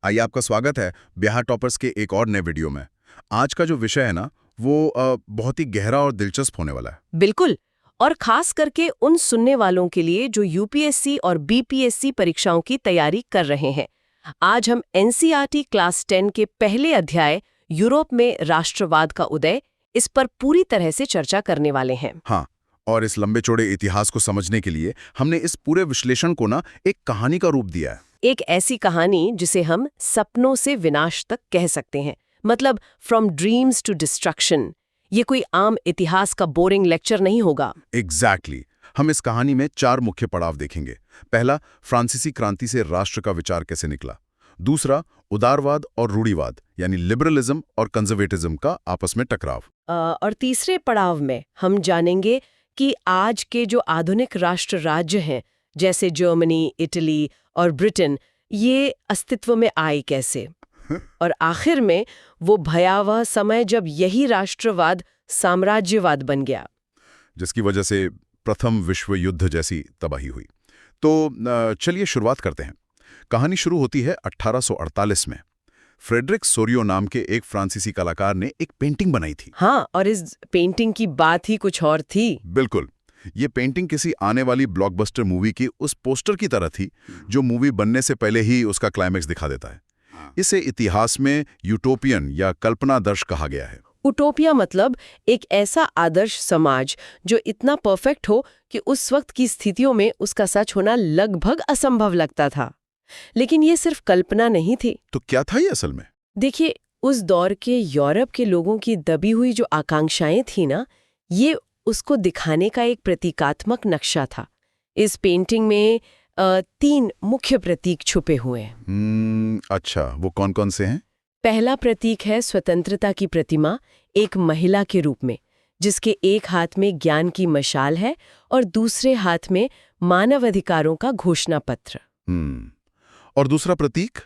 आइए, आपका स्वागत है बिहार टॉपर्स के एक और नए वीडियो में। आज का जो विषय है ना, वो बहुत ही गहरा और दिलचस्प होने वाला है। बिल्कुल। और खास करके उन सुनने वालों के लिए जो यूपीएससी और बीपीएससी परीक्षाओं की तैयारी कर रहे हैं। आज हम एनसीईआरटी क्लास 10 के पहले अध्याय यूरोप में राष्ट्रवाद का उदय इस पर पूरी तरह से चर्चा करने वाले हैं। हाँ, और इस लंबे चौड़े इतिहास को समझने के लिए हमने इस पूरे विश्लेषण को ना एक कहानी का रूप दिया है। एक ऐसी कहानी जिसे हम सपनों से विनाश तक कह सकते हैं, मतलब फ्रॉम ड्रीम्स टू डिस्ट्रक्शन। ये कोई आम इतिहास का बोरिंग लेक्चर नहीं होगा। एग्जैक्टली। हम इस कहानी में 4 मुख्य पड़ाव देखेंगे। पहला, फ्रांसीसी क्रांति से राष्ट्र का विचार कैसे निकला। दूसरा, उदारवाद और रूढ़िवाद यानी लिबरलिज्म और कंजर्वेटिज्म का आपस में टकराव। और तीसरे पड़ाव में हम जानेंगे कि आज के जो आधुनिक राष्ट्र राज्य हैं, जैसे जर्मनी, इटली और ब्रिटेन, ये अस्तित्व में आए कैसे। और आखिर में वो भयावह समय जब यही राष्ट्रवाद साम्राज्यवाद बन गया, जिसकी वजह से प्रथम विश्व युद्ध जैसी तबाही हुई। तो चलिए शुरुआत करते हैं। कहानी शुरू होती है 1848 में। फ्रेडरिक सोरियो नाम के एक फ्रांसीसी कलाकार ने एक पेंटिंग बनाई थी। हाँ, और इस पेंटिंग की बात ही कुछ और थी। बिल्कुल। ये पेंटिंग किसी आने वाली ब्लॉकबस्टर मूवी की उस पोस्टर की तरह थी जो मूवी बनने से पहले ही उसका क्लाइमेक्स दिखा देता है। इसे इतिहास में यूटोपियन या कल्पनादर्श कहा गया है। उटोपिया मतलब एक ऐसा आदर्श समाज जो इतना परफेक्ट हो कि उस वक्त की स्थितियों में उसका सच होना लगभग असंभव लगता था। लेकिन ये सिर्फ कल्पना नहीं थी। तो क्या था ये असल में? देखिए, उस दौर के यूरोप के लोगों की दबी हुई जो आकांक्षाएं थी ना, ये उसको दिखाने का एक प्रतीकात्मक नक्शा था। इस पेंटिंग में 3 मुख्य प्रतीक छुपे हुए हैं। अच्छा, वो कौन कौन से हैं? पहला प्रतीक है स्वतंत्रता की प्रतिमा, एक महिला के रूप में, जिसके एक हाथ में ज्ञान की मशाल है और दूसरे हाथ में मानव अधिकारों का घोषणा पत्र। और दूसरा प्रतीक,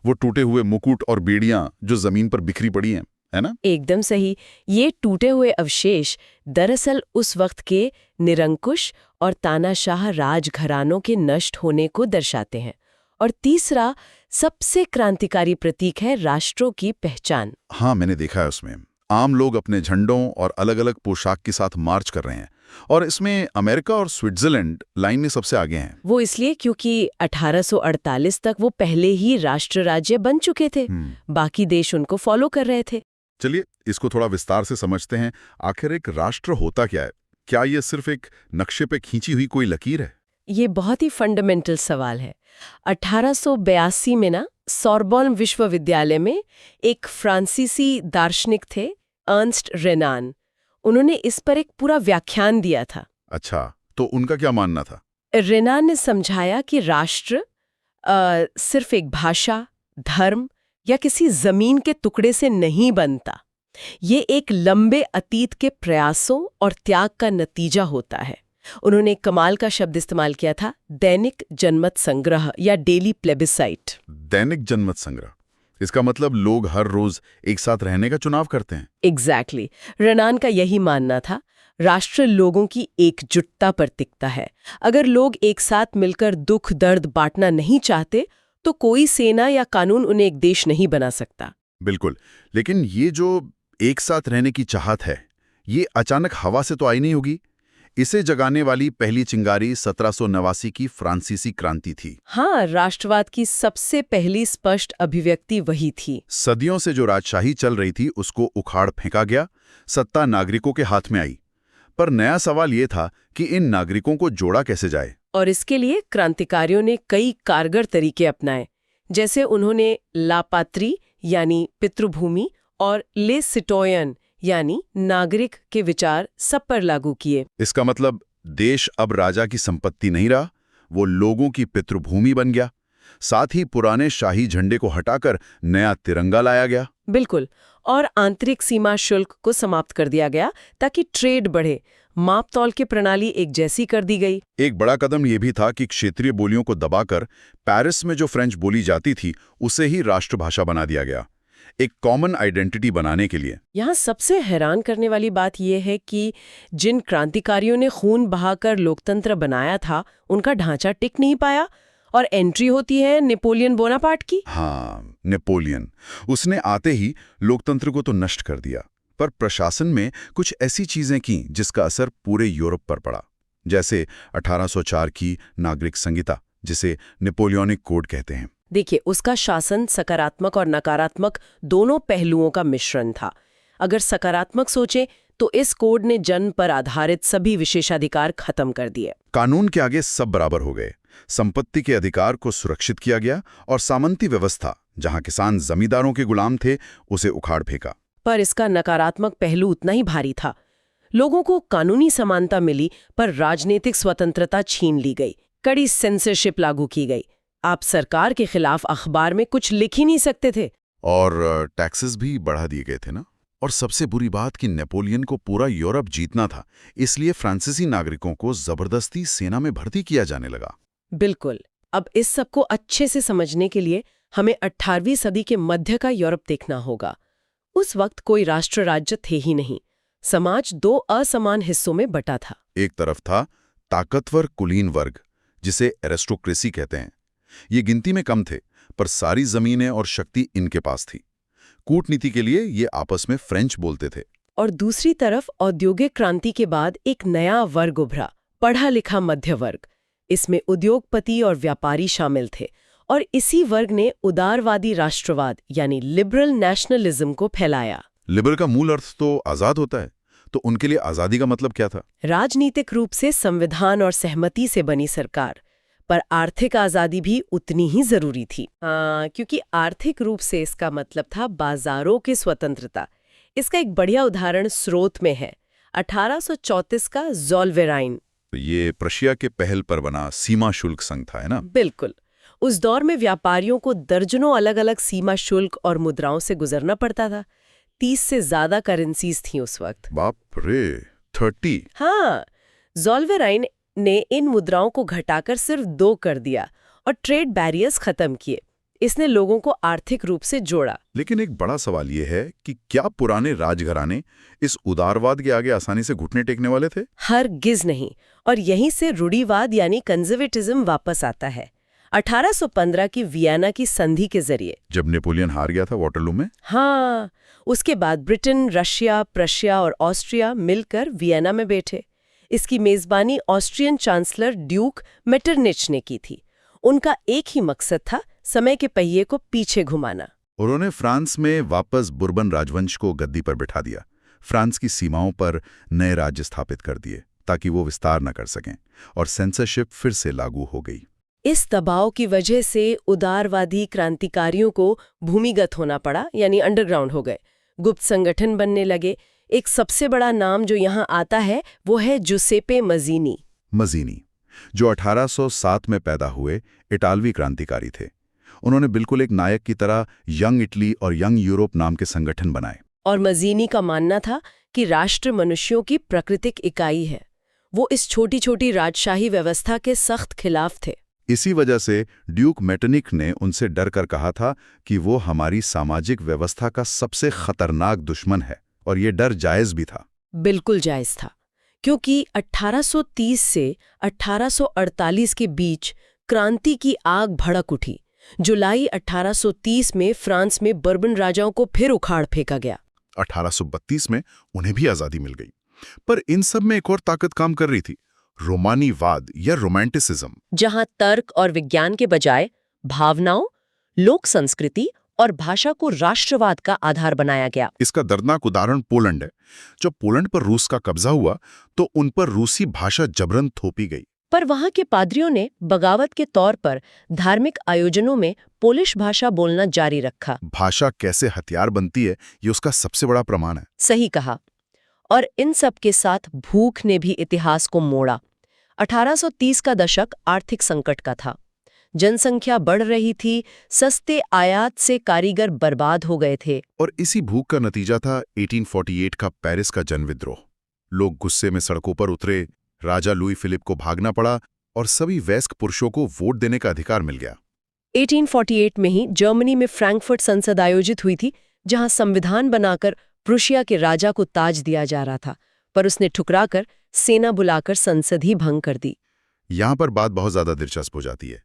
वो टूटे हुए मुकुट और बेड़ियां जो जमीन पर बिखरी पड़ी हैं, है ना? एकदम सही। ये टूटे हुए अवशेष दरअसल उस वक्त के निरंकुश और तानाशाह राजघरानों के नष्ट होने को दर्शाते हैं। और तीसरा सबसे क्रांतिकारी प्रतीक है राष्ट्रों की पहचान। हाँ, मैंने देखा है उसमें आम लोग अपने झंडों और अलग-अलग पोशाक के साथ मार्च कर रहे हैं, और इसमें अमेरिका और स्विट्जरलैंड लाइन में सबसे आगे हैं। वो इसलिए क्योंकि 1848 तक वो पहले ही राष्ट्र राज्य बन चुके थे। बाकी देश उनको फॉलो कर रहे थे। चलिए इसको थोड़ा विस्तार से समझते हैं। आखिर एक राष्ट्र होता क्या है? क्या ये सिर्फ एक नक्शे पे खींची हुई कोई लकीर है? ये बहुत ही फंडामेंटल सवाल है। 1882 में ना सोरबोन विश्वविद्यालय में एक फ्रांसीसी दार्शनिक थे, अर्नस्ट रेनान। उन्होंने इस पर एक पूरा व्याख्यान दिया था। अच्छा, तो उनका क्या मानना था? रेनान ने समझाया कि राष्ट्र सिर्फ एक भाषा, धर्म या किसी जमीन के टुकड़े से नहीं बनता। ये एक लंबे अतीत के प्रयासों और त्याग का नतीजा होता है। उन्होंने कमाल का शब्द इस्तेमाल किया था, दैनिक जनमत संग्रह या डेली प्लेबिसाइट। दैनिक जनमत संग्रह, इसका मतलब लोग हर रोज एक साथ रहने का चुनाव करते हैं। एग्जैक्टली। रेनान का यही मानना था, राष्ट्र लोगों की एकजुटता पर टिकता है। अगर लोग एक साथ मिलकर दुख दर्द बांटना नहीं चाहते तो कोई सेना या कानून उन्हें एक देश नहीं बना सकता। बिल्कुल। लेकिन ये जो एक साथ रहने की चाहत है, ये अचानक हवा से तो आई नहीं होगी। इसे जगाने वाली पहली चिंगारी 1789 की फ्रांसीसी क्रांति थी। हाँ, राष्ट्रवाद की सबसे पहली स्पष्ट अभिव्यक्ति वही थी। सदियों से जो राजशाही चल रही थी उसको उखाड़ फेंका गया, सत्ता नागरिकों के हाथ में आई। पर नया सवाल ये था कि इन नागरिकों को जोड़ा कैसे जाए। और इसके लिए क्रांतिकारियों ने कई कारगर तरीके अपनाए। जैसे उन्होंने ला पात्री यानी पितृभूमि और ले सिटोयन यानी नागरिक के विचार सब पर लागू किए। इसका मतलब देश अब राजा की संपत्ति नहीं रहा, वो लोगों की पितृभूमि बन गया। साथ ही पुराने शाही झंडे को हटाकर नया तिरंगा लाया गया। बिल्कुल। और आंतरिक सीमा शुल्क को समाप्त कर दिया गया ताकि ट्रेड बढ़े। माप तौल की प्रणाली एक जैसी कर दी गई। एक बड़ा कदम यह भी था कि क्षेत्रीय बोलियों को दबाकर पेरिस में जो फ्रेंच बोली जाती थी उसे ही राष्ट्रभाषा बना दिया गया, एक कॉमन आइडेंटिटी बनाने के लिए। यहाँ सबसे हैरान करने वाली बात यह है कि जिन क्रांतिकारियों ने खून बहाकर लोकतंत्र बनाया था, उनका ढांचा टिक नहीं पाया और एंट्री होती है नेपोलियन बोनापार्ट की। हाँ, नेपोलियन। उसने आते ही लोकतंत्र को तो नष्ट कर दिया, पर प्रशासन में कुछ ऐसी चीजें की जिसका असर पूरे यूरोप पर पड़ा। जैसे 1804 की नागरिक संहिता, जिसे नेपोलियनिक कोड कहते हैं। देखिए, उसका शासन सकारात्मक और नकारात्मक दोनों पहलुओं का मिश्रण था। अगर सकारात्मक सोचें तो इस कोड ने जन्म पर आधारित सभी विशेषाधिकार खत्म कर दिए। कानून के आगे सब बराबर हो गए, संपत्ति के अधिकार को सुरक्षित किया गया और सामंती व्यवस्था, जहां किसान जमींदारों के गुलाम थे, उसे उखाड़ फेंका। पर इसका नकारात्मक पहलू उतना ही भारी था। लोगों को कानूनी समानता मिली, पर राजनीतिक स्वतंत्रता छीन ली गई। कड़ी सेंसरशिप लागू की गई। आप सरकार के खिलाफ अखबार में कुछ लिख ही नहीं सकते थे। और टैक्सेस भी बढ़ा दिए गए थे ना। और सबसे बुरी बात कि नेपोलियन को पूरा यूरोप जीतना था, इसलिए फ्रांसीसी नागरिकों को जबरदस्ती सेना में भर्ती किया जाने लगा। बिल्कुल। अब इस सब को अच्छे से समझने के लिए हमें 18वीं सदी के मध्य का यूरोप देखना होगा। उस वक्त कोई राष्ट्र राज्य थे ही नहीं। समाज दो असमान हिस्सों में बटा था। एक तरफ था ताकतवर कुलीन वर्ग, जिसे एरिस्टोक्रेसी कहते हैं। ये गिनती में कम थे, पर सारी जमीनें और शक्ति इनके पास थी। कूटनीति के लिए ये आपस में फ्रेंच बोलते थे। और दूसरी तरफ औद्योगिक क्रांति के बाद एक नया वर्ग उभरा, पढ़ा लिखा मध्य वर्ग। इसमें उद्योगपति और व्यापारी शामिल थे, और इसी वर्ग ने उदारवादी राष्ट्रवाद यानी लिबरल नेशनलिज्म को फैलाया। लिबरल का मूल अर्थ तो आजाद होता है, तो उनके लिए आजादी का मतलब क्या था? राजनीतिक रूप से संविधान और सहमति से बनी सरकार, पर आर्थिक आजादी भी उतनी ही जरूरी थी। क्योंकि आर्थिक रूप से इसका मतलब था बाजारों की स्वतंत्रता। इसका एक बढ़िया उदाहरण स्रोत में है, 1834 का ज़ोलवेराइन। ये प्रशिया के पहल पर बना सीमा शुल्क संघ था, है ना? बिल्कुल। उस दौर में व्यापारियों को दर्जनों अलग अलग सीमा शुल्क और मुद्राओं से गुजरना पड़ता था। 30 से ज्यादा करेंसीज थी उस वक्त। बाप रे, 30? हाँ, ज़ोलवेराइन ने इन मुद्राओं को घटाकर सिर्फ 2 कर दिया और ट्रेड बैरियर्स खत्म किए। इसने लोगों को आर्थिक रूप से जोड़ा। लेकिन एक बड़ा सवाल यह है कि क्या पुराने राजघराने इस उदारवाद के आगे आसानी से घुटने टेकने वाले थे? हरगिज नहीं। और यहीं से रूढ़िवाद यानी कंजर्वेटिज्म वापस आता है। 1815 की वियना की संधि के जरिए, जब नेपोलियन हार गया था वॉटरलू में। हाँ, उसके बाद ब्रिटेन, रशिया, प्रशिया और ऑस्ट्रिया मिलकर वियना में बैठे। इसकी मेजबानी ऑस्ट्रियन चांसलर ड्यूक मेटरनिच ने की थी। उनका एक ही मकसद था, समय के पहिए को पीछे घुमाना। उन्होंने फ्रांस में वापस बुर्बन राजवंश को गद्दी पर बिठा दिया। फ्रांस की सीमाओं पर नए राज्य स्थापित कर दिए ताकि वो विस्तार न कर सकें, और सेंसरशिप फिर से लागू हो गई। इस दबाव की वजह से उदारवादी क्रांतिकारियों को भूमिगत होना पड़ा, यानी अंडरग्राउंड हो गए। गुप्त संगठन बनने लगे। एक सबसे बड़ा नाम जो यहाँ आता है वो है जुसेपे मज़ीनी। मज़ीनी, जो 1807 में पैदा हुए इटालवी क्रांतिकारी थे। उन्होंने बिल्कुल एक नायक की तरह यंग इटली और यंग यूरोप नाम के संगठन बनाए। और मज़ीनी का मानना था कि राष्ट्र मनुष्यों की प्राकृतिक इकाई है। वो इस छोटी छोटी राजशाही व्यवस्था के सख्त खिलाफ थे। इसी वजह से ड्यूक मेटरनिच ने उनसे डर कर कहा था कि वो हमारी सामाजिक व्यवस्था का सबसे खतरनाक दुश्मन है, और ये डर जायज़ भी था। बिल्कुल जायज़ था, क्योंकि 1830 से 1848 के बीच क्रांति की आग भड़क उठी। जुलाई 1830 में फ्रांस में बर्बन राजाओं को फिर उखाड़ फेंका गया। 1832 में उन्हें भी आज़ादी मिल गई। पर इन सब में एक और ताकत काम कर रही थी, रोमानीवाद या रोमांटिसिज्म, जहां तर्क और विज्ञान के बजाय भावनाओं, लोक संस्कृति और भाषा को राष्ट्रवाद का आधार बनाया गया। इसका दर्दनाक उदाहरण पोलैंड है। जब पोलैंड पर रूस का कब्जा हुआ तो उन पर रूसी भाषा जबरन थोपी गई। पर वहां के पादरियों ने बगावत के तौर पर धार्मिक आयोजनों में पोलिश भाषा बोलना जारी रखा। भाषा कैसे हथियार बनती है, ये उसका सबसे बड़ा प्रमाण है। सही कहा। और इन सब के साथ भूख ने भी इतिहास को मोड़ा। 1830 का दशक आर्थिक संकट का था। जनसंख्या बढ़ रही थी, सस्ते आयात से कारीगर बर्बाद हो गए थे। और इसी भूख का नतीजा था 1848 का पेरिस का जनविद्रोह। लोग गुस्से में सड़कों पर उतरे, राजा लुई फिलिप को भागना पड़ा और सभी वयस्क पुरुषों को वोट देने का अधिकार मिल गया। 1848 में ही जर्मनी में फ्रैंकफर्ट संसद आयोजित हुई थी, जहां संविधान बनाकर प्रुशिया के राजा को ताज दिया जा रहा था, पर उसने ठुकराकर सेना बुलाकर संसद ही भंग कर दी। यहां पर बात बहुत ज्यादा दिलचस्प हो जाती है।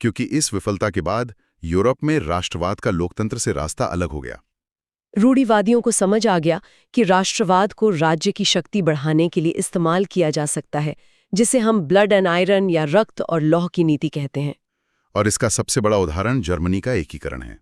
क्योंकि इस विफलता के बाद यूरोप में राष्ट्रवाद का लोकतंत्र से रास्ता अलग हो गया। रूढ़िवादियों को समझ आ गया कि राष्ट्रवाद को राज्य की शक्ति बढ़ाने के लिए इस्तेमाल किया जा सकता है, जिसे हम ब्लड एंड आयरन या रक्त और लौह की नीति कहते हैं। और इसका सबसे बड़ा उदाहरण जर्मनी का एकीकरण है।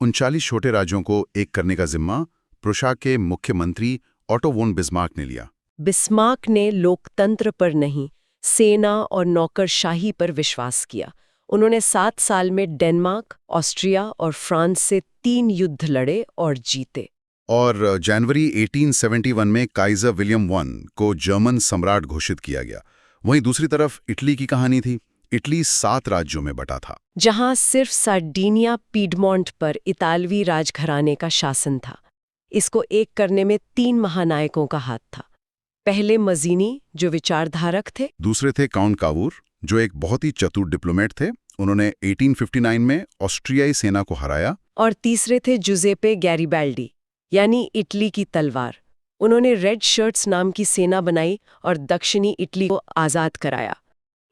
39 छोटे राज्यों को एक करने का जिम्मा प्रुशिया के मुख्यमंत्री ऑटो वोन बिस्मार्क ने लिया। बिस्मार्क ने लोकतंत्र पर नहीं, सेना और नौकरशाही पर विश्वास किया। उन्होंने 7 साल में डेनमार्क, ऑस्ट्रिया और फ्रांस से 3 युद्ध लड़े और जीते। और जनवरी 1871 में काइजर विलियम I को जर्मन सम्राट घोषित किया गया। वहीं दूसरी तरफ इटली की कहानी थी। इटली 7 राज्यों में बटा था, जहां सिर्फ सार्डिनिया पीडमोंट पर इतालवी राजघराने का शासन था। इसको एक करने में 3 महानायकों का हाथ था। पहले मजीनी, जो विचारधारक थे। दूसरे थे काउंट कावूर, जो एक बहुत ही चतुर डिप्लोमेट थे। उन्होंने 1859 में ऑस्ट्रियाई सेना को हराया। और तीसरे थे जुजेपे गैरिबाल्डी, यानी इटली की तलवार। उन्होंने रेड शर्ट्स नाम की सेना बनाई और दक्षिणी इटली को आज़ाद कराया।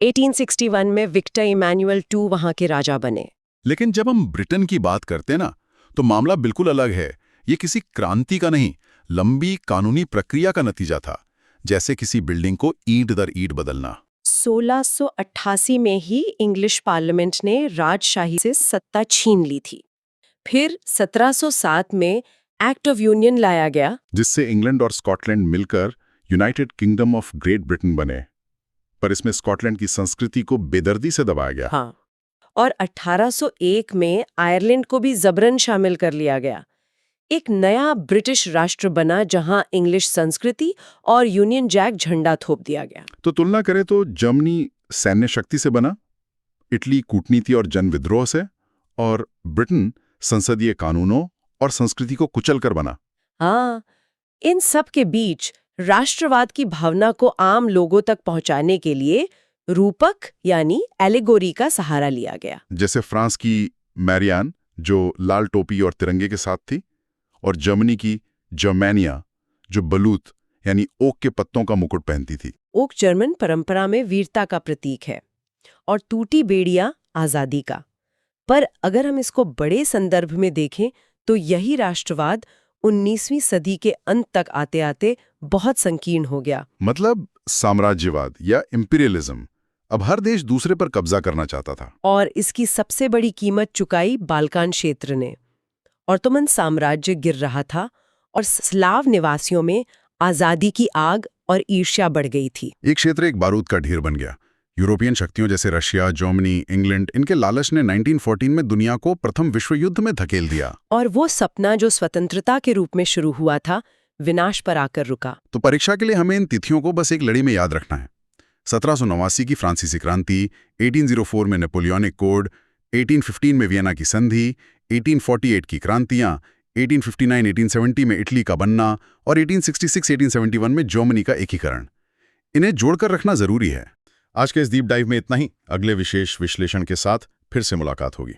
1861 में विक्टर इमैनुअल II वहां के राजा बने। लेकिन जब हम ब्रिटेन की बात करते ना, तो मामला बिल्कुल अलग है। ये किसी क्रांति का नहीं, लंबी कानूनी प्रक्रिया का नतीजा था, जैसे किसी बिल्डिंग को ईंट दर ईंट बदलना। 1688 में ही इंग्लिश पार्लियामेंट ने राजशाही से सत्ता छीन ली थी। फिर 1707 में एक्ट ऑफ यूनियन लाया गया, जिससे इंग्लैंड और स्कॉटलैंड मिलकर United kingdom of great Britain बने। पर इसमें स्कॉटलैंड की संस्कृति को बेदर्दी से दबाया गया। हाँ, और 1801 में आयरलैंड को भी जबरन शामिल कर लिया गया। एक नया ब्रिटिश राष्ट्र बना जहां इंग्लिश संस्कृति और यूनियन जैक झंडा थोप दिया गया। तो तुलना करें तो जर्मनी सैन्य शक्ति से बना, इटली कूटनीति और जन विद्रोह से, और ब्रिटेन संसदीय कानूनों और संस्कृति को कुचलकर बना। हाँ, इन सब के बीच राष्ट्रवाद की भावना को आम लोगों तक पहुंचाने के लिए रूपक यानी एलिगोरी का सहारा लिया गया। जैसे फ्रांस की मैरियान, जो लाल टोपी और तिरंगे के साथ थी, और जर्मनी की जर्मेनिया, जो बलूत यानी ओक के पत्तों का मुकुट पहनती थी। ओक जर्मन परंपरा में वीरता का प्रतीक है और टूटी बेड़ियां आजादी का। पर अगर हम इसको बड़े संदर्भ में देखें तो यही राष्ट्रवाद 19वीं सदी के अंत तक आते आते बहुत संकीर्ण हो गया। मतलब साम्राज्यवाद या इंपीरियलिज्म अब हर देश दूसरे पर कब्जा करना चाहता था। और इसकी सबसे बड़ी कीमत चुकाई बाल्कान क्षेत्र ने। ऑटोमन साम्राज्य गिर रहा था और स्लाव निवासियों में आजादी की आग और ईर्ष्या बढ़ गई थी। एक क्षेत्र एक बारूद का ढेर बन गया। यूरोपियन शक्तियों जैसे रशिया, जर्मनी, इंग्लैंड, इनके लालच ने 1914 में दुनिया को प्रथम विश्व युद्ध में धकेल दिया। और वो सपना जो स्वतंत्रता के रूप में शुरू हुआ था, विनाश पर आकर रुका। तो परीक्षा के लिए हमें इन तिथियों को बस एक लड़ी में याद रखना है। 1789 की फ्रांसीसी क्रांति, 1804 में नेपोलियनिक कोड, 1815 में वियना की संधि, 1848 की क्रांतियां, 1859-1870 में इटली का बनना और 1866-1871 में जर्मनी का एकीकरण। इन्हें जोड़कर रखना जरूरी है। आज के इस डीप डाइव में इतना ही। अगले विशेष विश्लेषण के साथ फिर से मुलाकात होगी।